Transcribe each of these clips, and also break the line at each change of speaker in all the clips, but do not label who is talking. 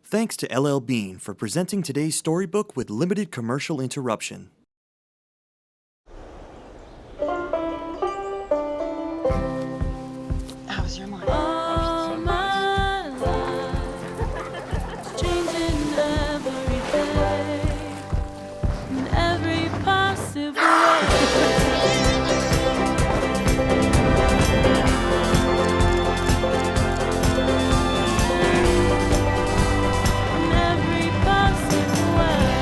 Thanks to LL Bean for presenting today's storybook with limited commercial interruption.
How was your morning?
All my life, changing every day, in every possible way. In every possible way.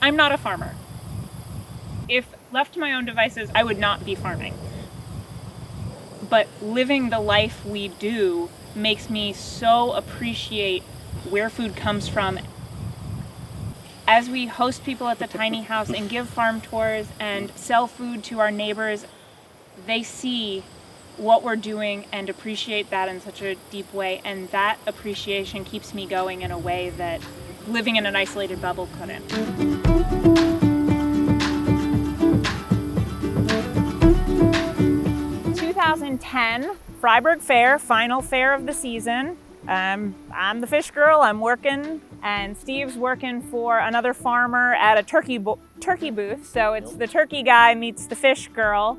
I'm not a farmer. If left to my own devices, I would not be farming. But living the life we do makes me so appreciate where food comes from. As we host people at the tiny house and give farm tours and sell food to our neighbors, they see what we're doing and appreciate that in such a deep way. And that appreciation keeps me going in a way that living in an isolated bubble couldn't. 2010, Freiburg Fair, final fair of the season. I'm the fish girl, I'm working, and Steve's working for another farmer at a turkey booth. So it's the turkey guy meets the fish girl,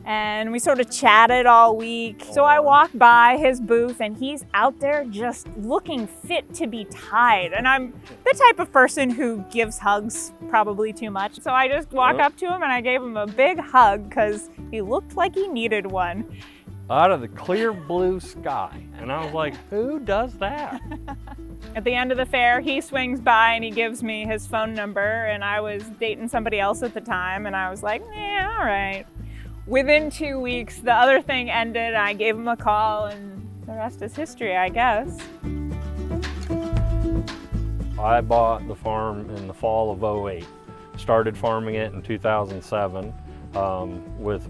and we sort of chatted all week. So I walked by his booth and he's out there just looking fit to be tied. And I'm the type of person who gives hugs probably too much. So I just walk up to him and I gave him a big hug because he looked like he needed one.
Out of the clear blue sky. And I was like, who does that?
At the end of the fair, he swings by and he gives me his phone number, and I was dating somebody else at the time, and I was like, yeah, all right. Within 2 weeks, the other thing ended. I gave him a call, and the rest is history, I guess.
I bought the farm in the fall of '08. Started farming it in 2007 with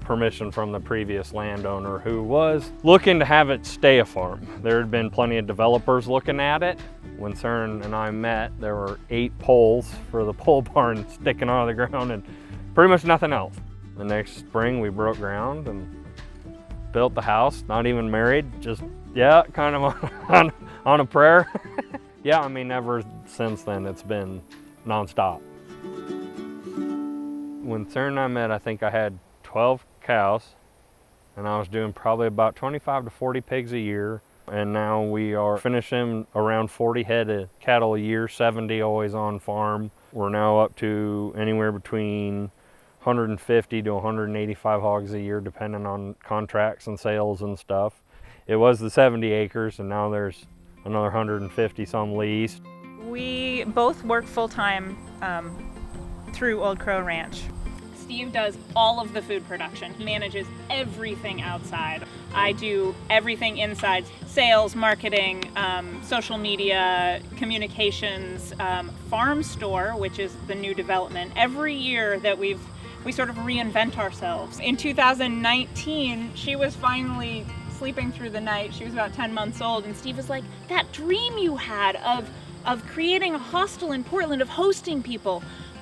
permission from the previous landowner who was looking to have it stay a farm. There had been plenty of developers looking at it. When Seren and I met, there were 8 poles for the pole barn sticking out of the ground and pretty much nothing else. The next spring we broke ground and built the house, not even married, just, yeah, kind of on a prayer. Yeah, I mean, ever since then it's been nonstop. When Seren and I met, I think I had 12 cows, and I was doing probably about 25 to 40 pigs a year. And now we are finishing around 40 head of cattle a year, 70 always on farm. We're now up to anywhere between 150 to 185 hogs a year, depending on contracts and sales and stuff. It was the 70 acres, and now there's another 150 some leased.
We both work full-time through Old Crow Ranch. Steve does all of the food production. He manages everything outside. I do everything inside: sales, marketing, social media, communications, farm store, which is the new development. Every year that we sort of reinvent ourselves. In 2019, she was finally sleeping through the night. She was about 10 months old, and Steve was like, that dream you had of creating a hostel in Portland, of hosting people.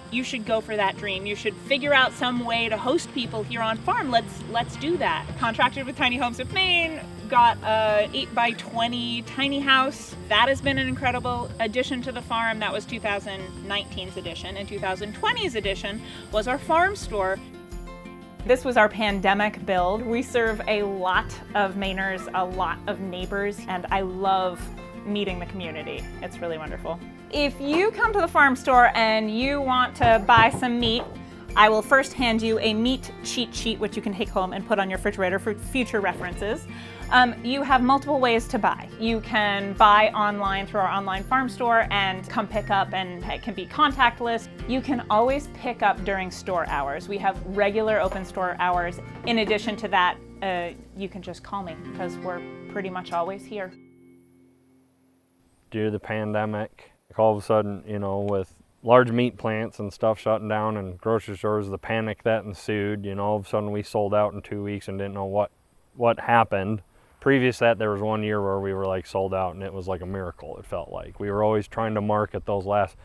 You should go for that dream. You should figure out some way to host people here on farm. Let's do that. Contracted with Tiny Homes of Maine, got a 8x20 tiny house. That has been an incredible addition to the farm. That was 2019's edition. And 2020's edition was our farm store. This was our pandemic build. We serve a lot of Mainers, a lot of neighbors, and I love meeting the community. It's really wonderful. If you come to the farm store and you want to buy some meat, I will first hand you a meat cheat sheet, which you can take home and put on your refrigerator for future references. You have multiple ways to buy. You can buy online through our online farm store and come pick up, and it can be contactless. You can always pick up during store hours. We have regular open store hours. In addition to that, you can just call me because we're pretty much always here.
Due to the pandemic, all of a sudden, you know, with large meat plants and stuff shutting down and grocery stores, the panic that ensued, you know, all of a sudden we sold out in 2 weeks and didn't know what happened. Previous to that, there was one year where we were like sold out, and it was like a miracle. It felt like we were always trying to market those last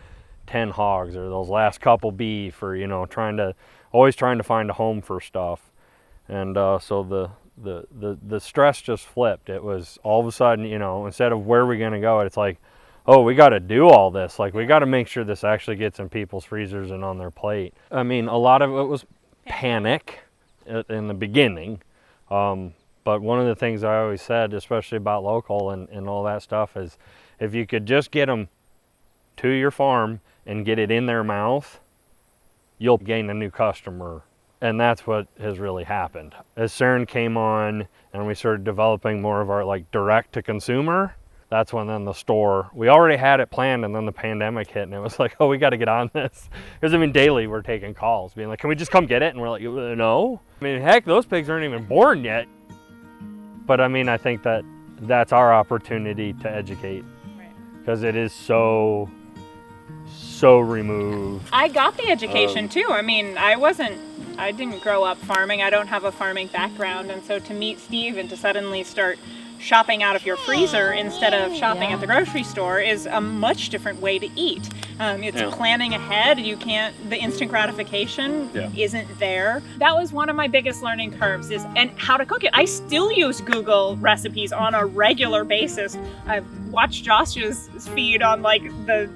10 hogs or those last couple beef, or always trying to find a home for stuff. And so the stress just flipped. It was all of a sudden, instead of where are we going to go, it's like, oh, we got to do all this. Like, we got to make sure this actually gets in people's freezers and on their plate. I mean, a lot of it was panic in the beginning. But one of the things I always said, especially about local and all that stuff, is if you could just get them to your farm and get it in their mouth, you'll gain a new customer. And that's what has really happened. As Seren came on and we started developing more of our like direct to consumer, that's when then the store, we already had it planned, and then the pandemic hit, and it was like, oh, we got to get on this. Because I mean, daily we're taking calls being like, can we just come get it? And we're like, no. I mean, heck, those pigs aren't even born yet. But I mean, I think that's our opportunity to educate, because it is so removed.
I got the education too. I mean, I didn't grow up farming. I don't have a farming background. And so to meet Steve and to suddenly start shopping out of your freezer instead of shopping at the grocery store is a much different way to eat. It's planning ahead. The instant gratification isn't there. That was one of my biggest learning curves, and how to cook it. I still use Google recipes on a regular basis. I've watched Josh's feed on like the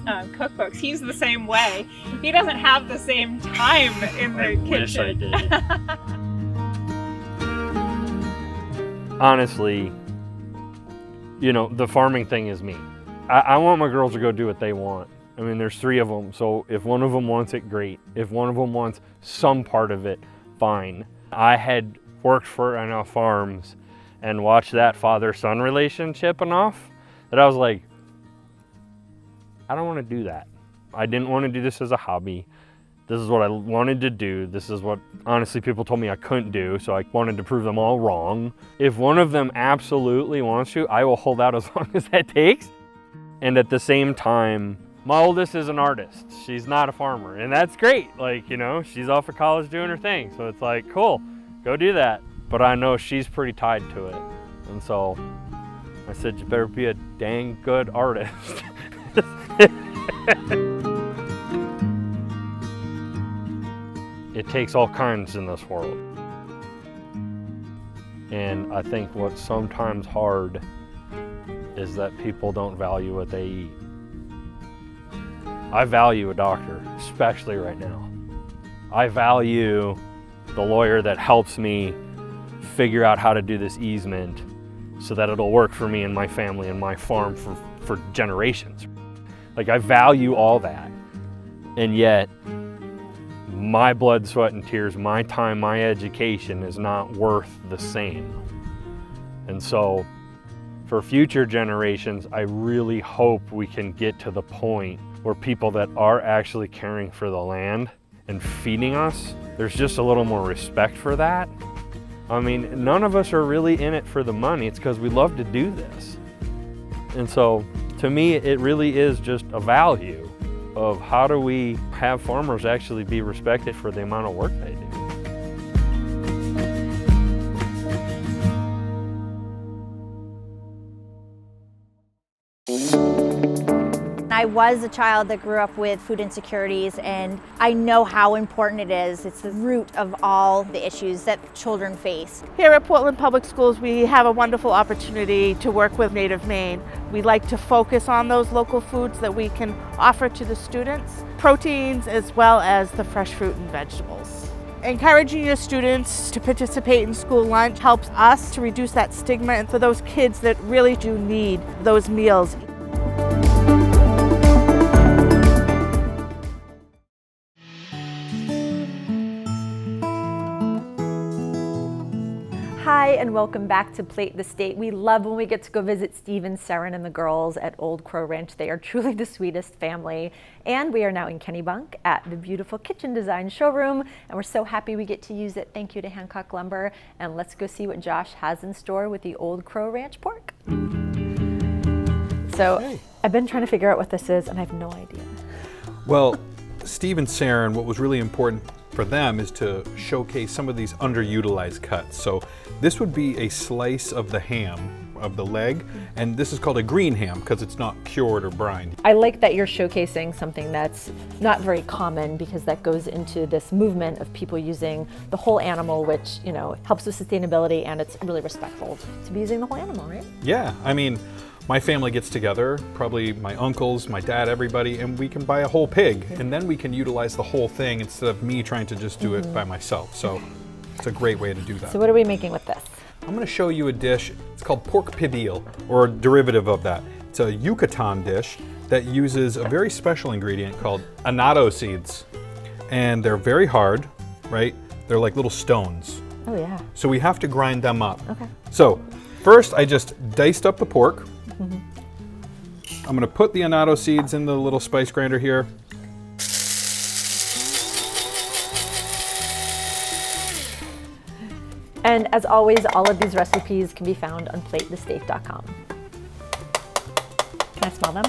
cookbooks. He's the same way. He doesn't have the same time in the kitchen.
Wish I did. Honestly, the farming thing is me. I want my girls to go do what they want. I mean, there's 3 of them, so if one of them wants it, great. If one of them wants some part of it, fine. I had worked for enough farms and watched that father-son relationship enough that I was like, I don't want to do that. I didn't want to do this as a hobby. This is what I wanted to do. This is what, honestly, people told me I couldn't do, so I wanted to prove them all wrong. If one of them absolutely wants to, I will hold out as long as that takes. And at the same time, my oldest is an artist. She's not a farmer, and that's great. Like, she's off of college doing her thing, so it's like, cool, go do that. But I know she's pretty tied to it. And so I said, you better be a dang good artist. It takes all kinds in this world. And I think what's sometimes hard is that people don't value what they eat. I value a doctor, especially right now. I value the lawyer that helps me figure out how to do this easement so that it'll work for me and my family and my farm for generations. Like, I value all that. And yet, my blood, sweat, and tears, my time, my education is not worth the same. And so, for future generations, I really hope we can get to the point where people that are actually caring for the land and feeding us, there's just a little more respect for that. I mean, none of us are really in it for the money. It's because we love to do this. And so, to me, it really is just a value of how do we have farmers actually be respected for the amount of work they do.
I was a child that grew up with food insecurities, and I know how important it is. It's the root of all the issues that children face.
Here at Portland Public Schools, we have a wonderful opportunity to work with Native Maine. We like to focus on those local foods that we can offer to the students, proteins as well as the fresh fruit and vegetables. Encouraging your students to participate in school lunch helps us to reduce that stigma, and for those kids that really do need those meals.
Hi, and welcome back to Plate the State. We love when we get to go visit Steve and Seren and the girls at Old Crow Ranch. They are truly the sweetest family. And we are now in Kennebunk at the beautiful kitchen design showroom, and we're so happy we get to use it. Thank you to Hancock Lumber. And let's go see what Josh has in store with the Old Crow Ranch pork. So I've been trying to figure out what this is, and I have no idea.
Well, Steve and Seren, what was really important for them is to showcase some of these underutilized cuts. So this would be a slice of the ham, of the leg, and this is called a green ham because it's not cured or brined.
I like that you're showcasing something that's not very common, because that goes into this movement of people using the whole animal, which, you know, helps with sustainability, and it's really respectful to be using the whole animal, right?
Yeah, I mean, my family gets together, probably my uncles, my dad, everybody, and we can buy a whole pig, and then we can utilize the whole thing instead of me trying to just do it by myself. So it's a great way to do that.
So what are we making with this?
I'm going to show you a dish. It's called pork pibil, or a derivative of that. It's a Yucatan dish that uses a very special ingredient called annatto seeds. And they're very hard, right? They're like little stones.
Oh yeah.
So we have to grind them up.
Okay.
So first I just diced up the pork. I'm going to put the annatto seeds in the little spice grinder here.
And as always, all of these recipes can be found on platethesteak.com. Can I smell them?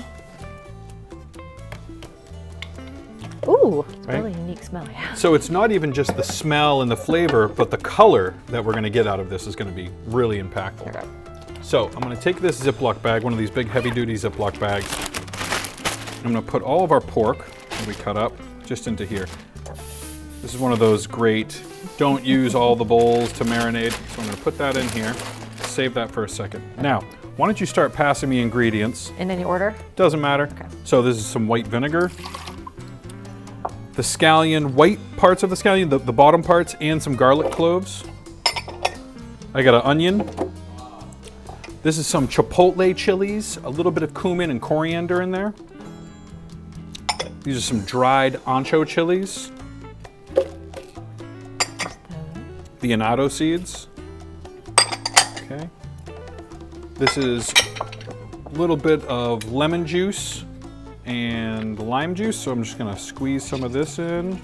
Ooh, it's a
Right.
really unique smell, yeah.
So it's not even just the smell and the flavor, but the color that we're going to get out of this is going to be really impactful.
Okay.
So I'm going to take this Ziploc bag, one of these big heavy-duty Ziploc bags. I'm going to put all of our pork that we cut up just into here. This is one of those great, don't use all the bowls to marinate. So I'm going to put that in here. Save that for a second. Now, why don't you start passing me ingredients?
In any order?
Doesn't matter.
Okay.
So this is some white vinegar, the scallion, white parts of the scallion, the bottom parts, and some garlic cloves. I got an onion. This is some chipotle chilies, a little bit of cumin and coriander in there. These are some dried ancho chilies. The annatto seeds. Okay. This is a little bit of lemon juice and lime juice, so I'm just gonna squeeze some of this in.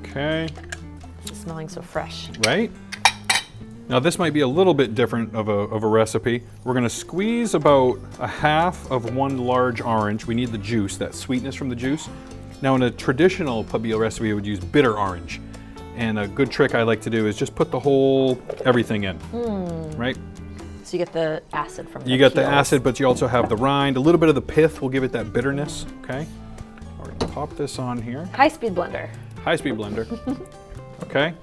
Okay.
It's smelling so fresh.
Right? Now this might be a little bit different of a recipe. We're gonna squeeze about a half of one large orange. We need the juice, that sweetness from the juice. Now in a traditional Pibil recipe, I would use bitter orange. And a good trick I like to do is just put the whole, everything in, right?
So you get the acid from
You get the acid, but you also have the rind. A little bit of the pith will give it that bitterness, okay? We're gonna pop this on here.
High-speed blender.
High-speed blender, okay?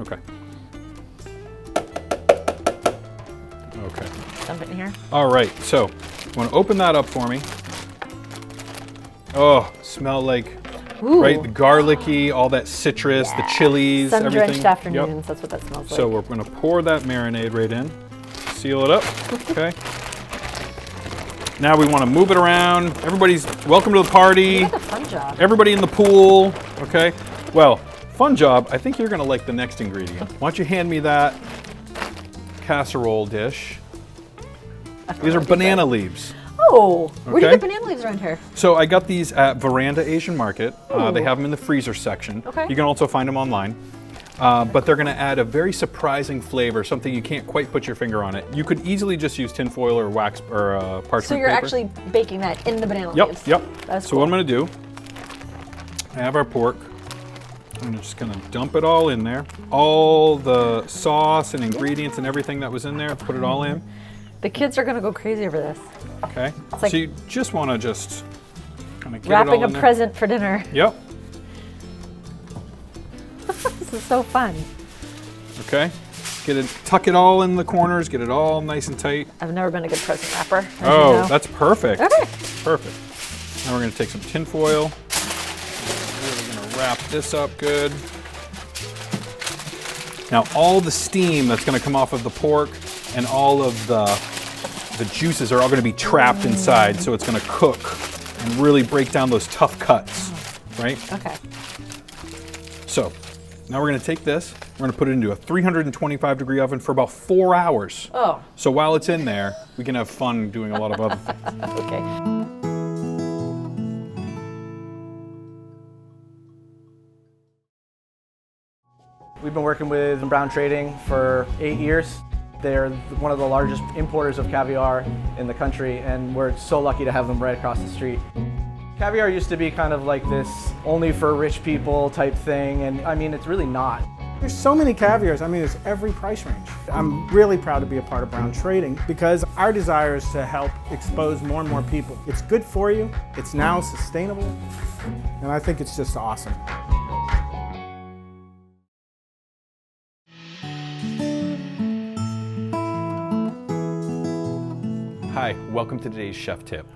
Okay. Okay.
Dump it in here.
All right, so you want to open that up for me. Oh, smell like,
Ooh.
right, the garlicky, all that citrus, the chilies, everything.
Sun-drenched
Yep.
afternoons, that's what that smells like.
So we're going to pour that marinade right in, seal it up, okay? Now we want to move it around. Everybody's welcome to the party.
You got the fun job.
Everybody in the pool, okay? Well, fun job. I think you're going to like the next ingredient. Why don't you hand me that casserole dish? These are banana leaves.
Oh, where do you
Okay.
get banana leaves around here?
So I got these at Veranda Asian Market. They have them in the freezer section.
Okay.
You can also find them online. But they're going to add a very surprising flavor, something you can't quite put your finger on it. You could easily just use tinfoil or wax or parchment
So you're
paper.
actually baking that in the banana
Yep,
leaves.
yep.
That's
So
cool.
what I'm going to do, I have our pork. I'm just going to dump it all in there. All the sauce and ingredients and everything that was in there, put it all in.
The kids are gonna go crazy over this.
Okay.
like
So you just want to just kind of get
Wrapping
it all
a
in there.
present for dinner.
Yep.
This is so fun.
Okay. Get it, tuck it all in the corners, get it all nice and tight.
I've never been a good present wrapper. as you
Oh,
know.
that's perfect.
Okay.
Perfect. Now we're going to take some tin foil. We're going to wrap this up good. Now all the steam that's going to come off of the pork and all of the juices are all going to be trapped inside, so it's going to cook and really break down those tough cuts, right?
Okay.
So now we're going to take this, we're going to put it into a 325-degree oven for about 4 hours.
Oh.
So while it's in there, we can have fun doing a lot of other things.
Okay.
We've been working with Brown Trading for 8 years. They're one of the largest importers of caviar in the country, and we're so lucky to have them right across the street. Caviar used to be kind of like this only for rich people type thing, and I mean, it's really not.
There's so many caviars, I mean, it's every price range. I'm really proud to be a part of Brown Trading because our desire is to help expose more and more people. It's good for you, it's now sustainable, and I think it's just awesome.
Hi, welcome to today's chef tip.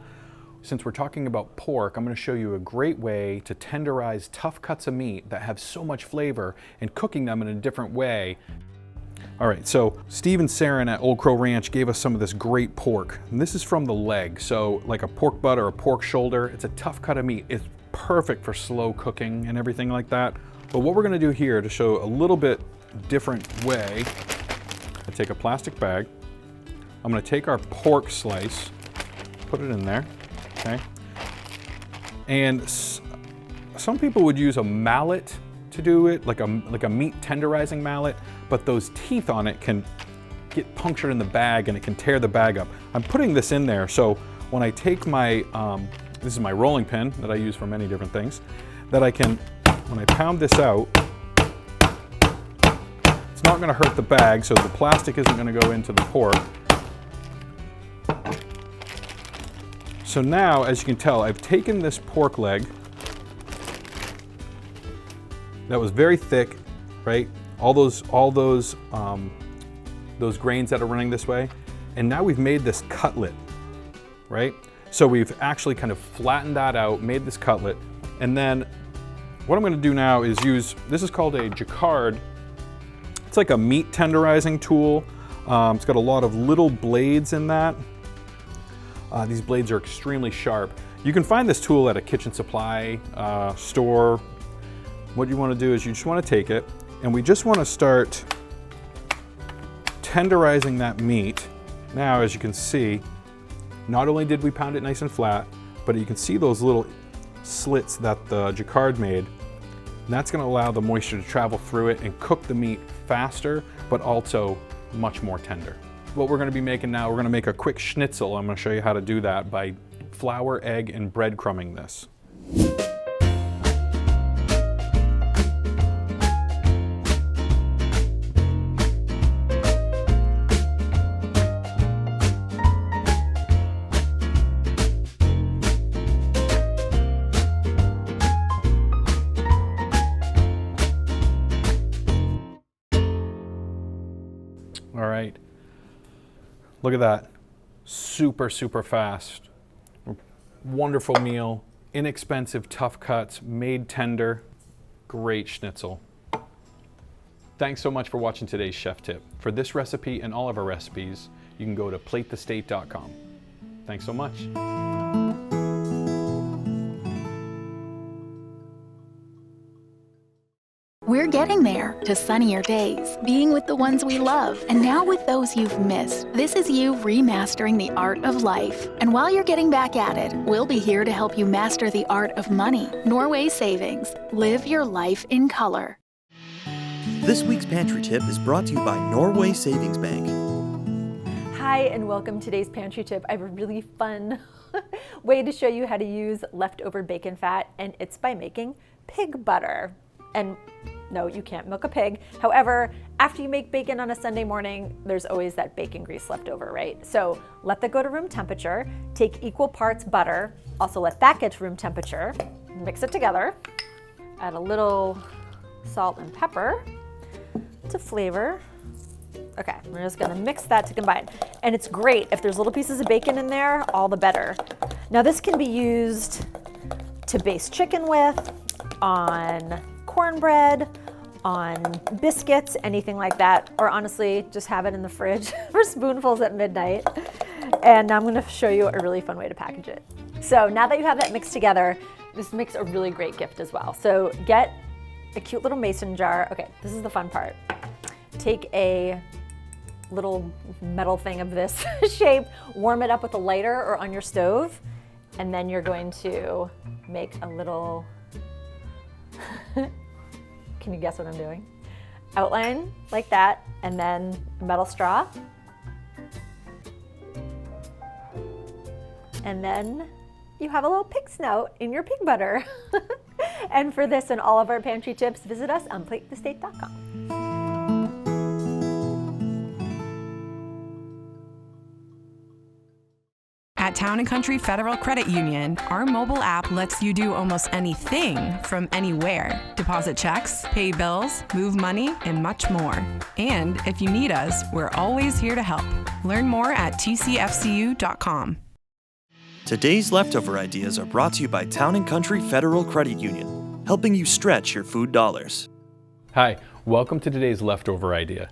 Since we're talking about pork, I'm going to show you a great way to tenderize tough cuts of meat that have so much flavor and cooking them in a different way. All right, so Steve and Seren at Old Crow Ranch gave us some of this great pork. And this is from the leg, so like a pork butt or a pork shoulder. It's a tough cut of meat. It's perfect for slow cooking and everything like that. But what we're going to do here to show a little bit different way, I take a plastic bag. I'm going to take our pork slice, put it in there, okay? And some people would use a mallet to do it, like a meat tenderizing mallet, but those teeth on it can get punctured in the bag and it can tear the bag up. I'm putting this in there so when I take my, this is my rolling pin that I use for many different things, that I can, when I pound this out, it's not going to hurt the bag, so the plastic isn't going to go into the pork. So now, as you can tell, I've taken this pork leg that was very thick, right? All those grains that are running this way, and now we've made this cutlet, right? So we've actually kind of flattened that out, made this cutlet, and then what I'm going to do now is use, this is called a jacquard. It's like a meat tenderizing tool. It's got a lot of little blades in that. These blades are extremely sharp. You can find this tool at a kitchen supply store. What you want to do is you just want to take it, and we just want to start tenderizing that meat. Now, as you can see, not only did we pound it nice and flat, but you can see those little slits that the jacquard made. And that's going to allow the moisture to travel through it and cook the meat faster, but also much more tender. What we're going to be making now, we're going to make a quick schnitzel. I'm going to show you how to do that by flour, egg, and breadcrumbing this. All right. Look at that, super, super fast. Wonderful meal, inexpensive, tough cuts, made tender, great schnitzel. Thanks so much for watching today's chef tip. For this recipe and all of our recipes, you can go to platethestate.com. Thanks so much.
We're getting there to sunnier days, being with the ones we love, and now with those you've missed. This is you remastering the art of life. And while you're getting back at it, we'll be here to help you master the art of money. Norway Savings. Live your life in color.
This week's pantry tip is brought to you by Norway Savings Bank.
Hi, and welcome to today's pantry tip. I have a really fun way to show you how to use leftover bacon fat, and it's by making pig butter. And no, you can't milk a pig. However, after you make bacon on a Sunday morning, there's always that bacon grease left over, right? So let that go to room temperature, take equal parts butter, also let that get to room temperature, mix it together, add a little salt and pepper to flavor. Okay, we're just gonna mix that to combine. And it's great, if there's little pieces of bacon in there, all the better. Now this can be used to baste chicken with, on cornbread, on biscuits, anything like that, or honestly, just have it in the fridge for spoonfuls at midnight. And now I'm gonna show you a really fun way to package it. So now that you have that mixed together, this makes a really great gift as well. So get a cute little mason jar. Okay, this is the fun part. Take a little metal thing of this shape, warm it up with a lighter or on your stove, and then you're going to make a little, can you guess what I'm doing? outline like that, and then a metal straw. And then you have a little pig snout in your pig butter. And for this and all of our pantry tips, visit us on platethestate.com.
At Town & Country Federal Credit Union, our mobile app lets you do almost anything from anywhere. Deposit checks, pay bills, move money, and much more. And if you need us, we're always here to help. Learn more at tcfcu.com.
Today's leftover ideas are brought to you by Town & Country Federal Credit Union, helping you stretch your food dollars.
Hi, welcome to today's leftover idea.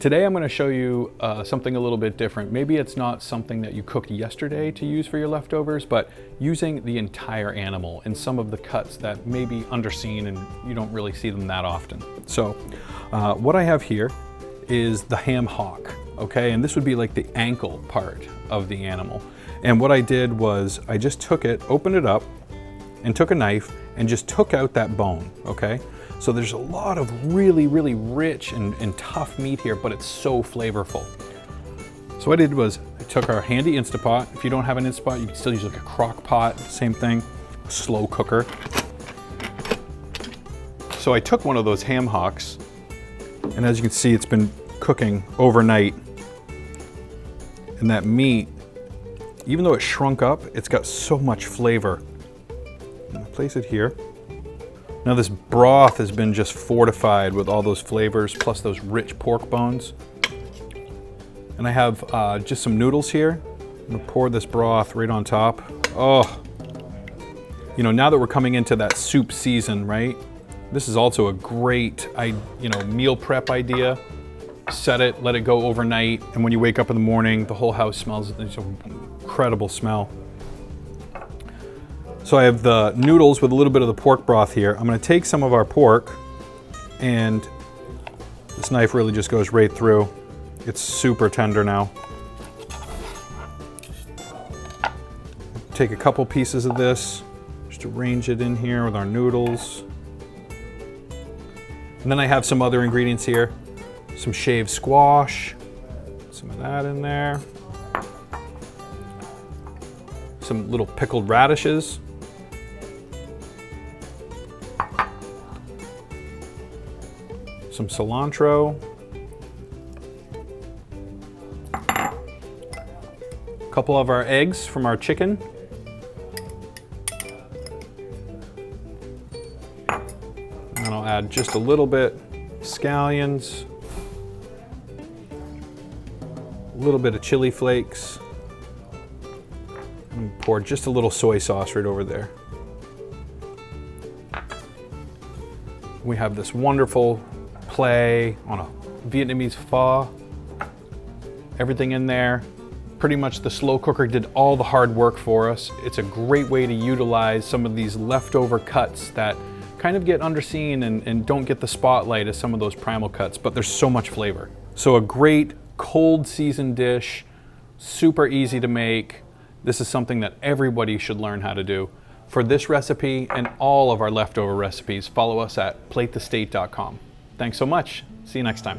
Today I'm going to show you something a little bit different. Maybe it's not something that you cooked yesterday to use for your leftovers, but using the entire animal in some of the cuts that may be underseen and you don't really see them that often. So what I have here is the ham hock, okay? And this would be like the ankle part of the animal. And what I did was I just took it, opened it up, and took a knife and just took out that bone, okay? So there's a lot of really, really rich and tough meat here, but it's so flavorful. So what I did was I took our handy Instapot. If you don't have an Instapot, you can still use like a crock pot, same thing, a slow cooker. So I took one of those ham hocks, and as you can see, it's been cooking overnight. And that meat, even though it shrunk up, it's got so much flavor. I'm gonna place it here. Now this broth has been just fortified with all those flavors, plus those rich pork bones. And I have just some noodles here. I'm gonna pour this broth right on top. Oh, you know, now that we're coming into that soup season, right? This is also a great, meal prep idea. Set it, let it go overnight, and when you wake up in the morning, the whole house smells, it's an incredible smell. So I have the noodles with a little bit of the pork broth here. I'm gonna take some of our pork, and this knife really just goes right through. It's super tender now. Take a couple pieces of this, just arrange it in here with our noodles. And then I have some other ingredients here. Some shaved squash, some of that in there. Some little pickled radishes. Some cilantro. A couple of our eggs from our chicken. And I'll add just a little bit scallions. A little bit of chili flakes, and pour just a little soy sauce right over there. We have this wonderful play on a Vietnamese pho. Everything in there. Pretty much the slow cooker did all the hard work for us. It's a great way to utilize some of these leftover cuts that kind of get underseen and don't get the spotlight as some of those primal cuts, but there's so much flavor. So a great cold season dish, super easy to make. This is something that everybody should learn how to do. For this recipe and all of our leftover recipes, follow us at platethestate.com. Thanks so much. See you next time.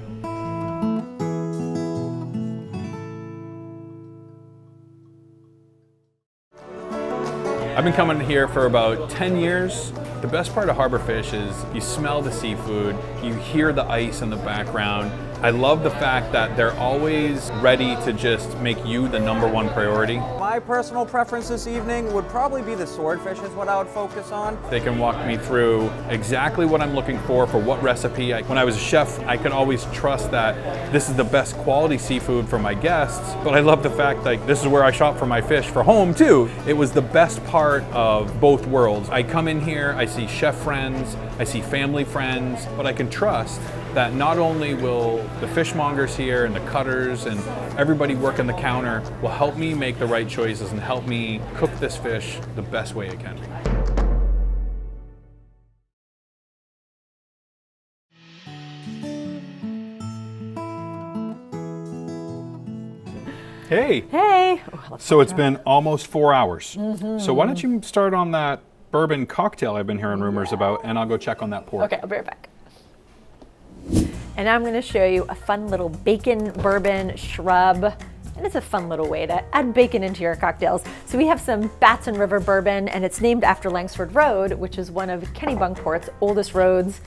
I've been coming here for about 10 years. The best part of Harborfish is you smell the seafood, you hear the ice in the background. I love the fact that they're always ready to just make you the #1 priority.
My personal preference this evening would probably be the swordfish is what I would focus on.
They can walk me through exactly what I'm looking for what recipe. When I was a chef, I could always trust that this is the best quality seafood for my guests, but I love the fact that this is where I shop for my fish for home too. It was the best part of both worlds. I come in here, I see chef friends, I see family friends, but I can trust that not only will the fishmongers here and the cutters and everybody working the counter will help me make the right choices and help me cook this fish the best way I can. Hey.
Hey.
So it's been almost 4 hours. So why don't you start on that bourbon cocktail I've been hearing rumors about, and I'll go check on that pork.
Okay, I'll be right back. And I'm gonna show you a fun little bacon bourbon shrub. And it's a fun little way to add bacon into your cocktails. So we have some Batson River bourbon, and it's named after Langsford Road, which is one of Kennebunkport's oldest roads.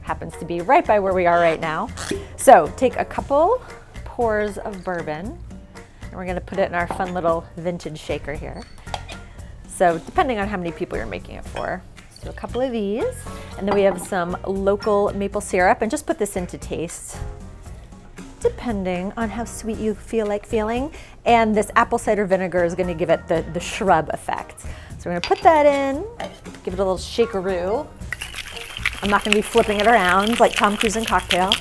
Happens to be right by where we are right now. So take a couple pours of bourbon, and we're gonna put it in our fun little vintage shaker here. So depending on how many people you're making it for. So a couple of these, and then we have some local maple syrup, and just put this into taste, depending on how sweet you feel like feeling. And this apple cider vinegar is gonna give it the shrub effect. So we're gonna put that in, give it a little shakeroo. I'm not gonna be flipping it around like Tom Cruise in Cocktail.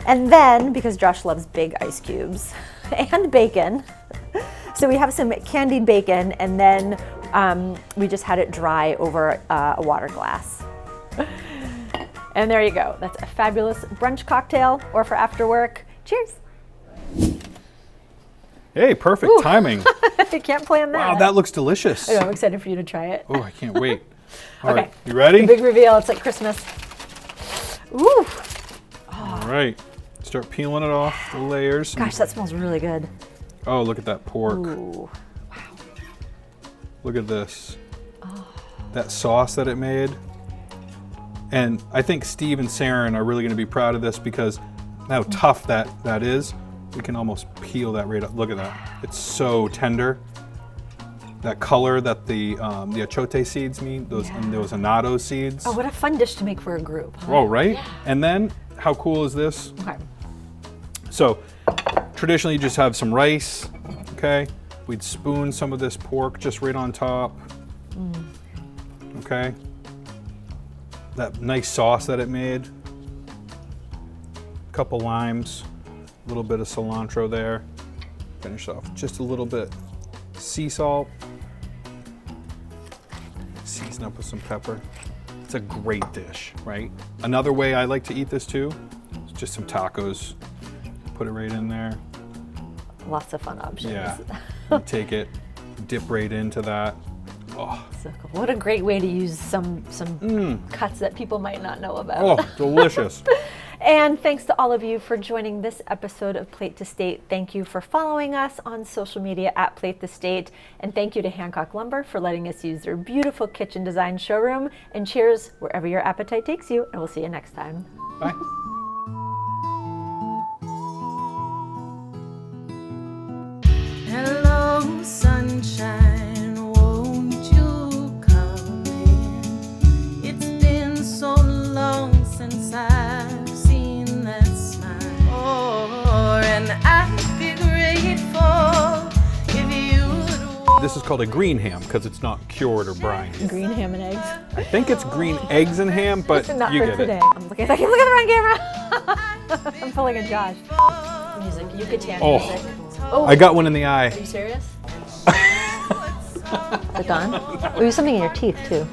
And then, because Josh loves big ice cubes and bacon, so we have some candied bacon, and then we just had it dry over a water glass. And there you go. That's a fabulous brunch cocktail or for after work. Cheers.
Hey, perfect timing.
I can't plan that.
Wow, that looks delicious.
I know, I'm excited for you to try it.
Oh, I can't wait. All
Okay.
right, you ready?
The big reveal, it's like Christmas. Ooh.
All right, start peeling it off the layers.
Gosh, that smells really good.
Oh, look at that pork.
Ooh.
Look at this. That sauce that it made. And I think Steve and Seren are really gonna be proud of this because how tough that is. We can almost peel that right up. Look at that. It's so tender. That color that the achote seeds mean, those annatto seeds.
Oh, what a fun dish to make for a group. Huh?
Oh, right?
Yeah.
And then, how cool is this?
Okay.
So, traditionally you just have some rice, okay? We'd spoon some of this pork just right on top, okay? That nice sauce that it made. A couple limes, a little bit of cilantro there. Finish off just a little bit sea salt. Season up with some pepper. It's a great dish, right? Another way I like to eat this too is just some tacos. Put it right in there.
Lots of fun options.
Yeah. You take it, dip right into that. Oh,
So cool. What a great way to use some cuts that people might not know about.
oh, delicious.
And thanks to all of you for joining this episode of Plate to State. Thank you for following us on social media at Plate to State. And thank you to Hancock Lumber for letting us use their beautiful kitchen design showroom. And cheers wherever your appetite takes you. And we'll see you next time.
Bye.
Hello, sunshine, won't you come in? It's been so long since I've seen that smile. Oh, and I'd be grateful if you would.
This is called a green ham because it's not cured or brined.
Green ham and eggs.
I think it's green eggs and ham, but
Not
you
for
get
today.
it.
I'm looking at the wrong camera. I'm pulling a Josh. Music, Yucatan
Oh.
music. Oh,
I got one in the eye.
are you serious? Is it gone? Oh, you have something in your teeth too.